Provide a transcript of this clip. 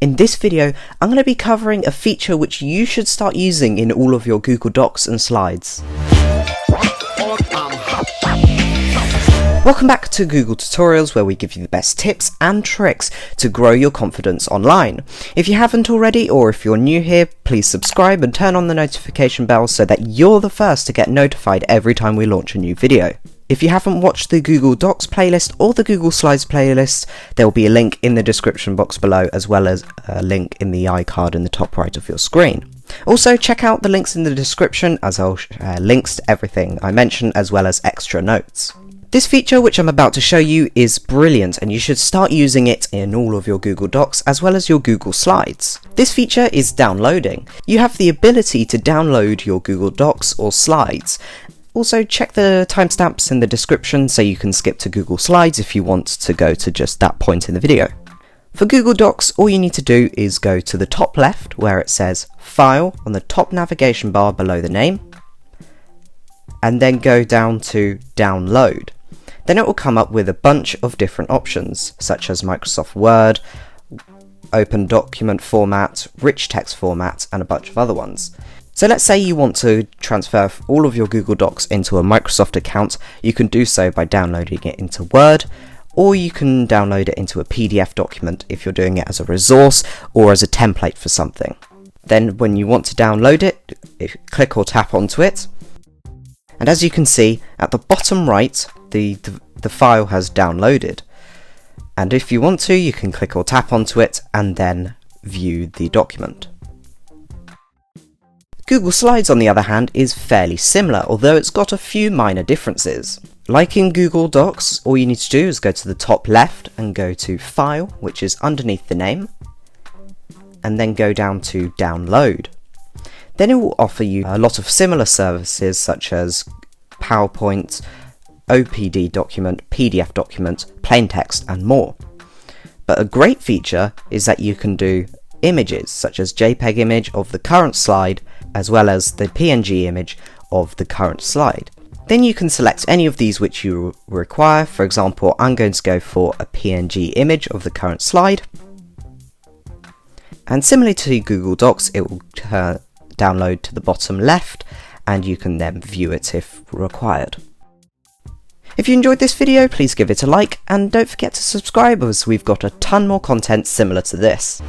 In this video, I'm going to be covering a feature which you should start using in all of your Google Docs and slides. Welcome back to Google Tutorials, where we give you the best tips and tricks to grow your confidence online. If you haven't already, or if you're new here, please subscribe and turn on the notification bell so that you're the first to get notified every time we launch a new video. If you haven't watched the Google Docs playlist or the Google Slides playlist, there will be a link in the description box below, as well as a link in the iCard in the top right of your screen. Also, check out the links in the description, as I'll share links to everything I mentioned, as well as extra notes. This feature which I'm about to show you is brilliant, and you should start using it in all of your Google Docs as well as your Google Slides. This feature is downloading. You have the ability to download your Google Docs or Slides. Also, check the timestamps in the description so you can skip to Google Slides if you want to go to just that point in the video. For Google Docs, all you need to do is go to the top left where it says File on the top navigation bar below the name, and then go down to Download. Then it will come up with a bunch of different options, such as Microsoft Word, Open Document Format, Rich Text Format, and a bunch of other ones. So let's say you want to transfer all of your Google Docs into a Microsoft account. You can do so by downloading it into Word, or you can download it into a PDF document if you're doing it as a resource or as a template for something. Then when you want to download it, click or tap onto it. And as you can see, at the bottom right, the file has downloaded. And if you want to, you can click or tap onto it and then view the document. Google Slides, on the other hand, is fairly similar, although it's got a few minor differences. Like in Google Docs, all you need to do is go to the top left and go to File, which is underneath the name, and then go down to Download. Then it will offer you a lot of similar services such as PowerPoint, OPD document, PDF document, plain text, and more. But a great feature is that you can do images such as JPEG image of the current slide, as well as the PNG image of the current slide. Then you can select any of these which you require. For example, I'm going to go for a PNG image of the current slide. And similarly to Google Docs, it will download to the bottom left, and you can then view it if required. If you enjoyed this video, please give it a like, and don't forget to subscribe, as we've got a ton more content similar to this.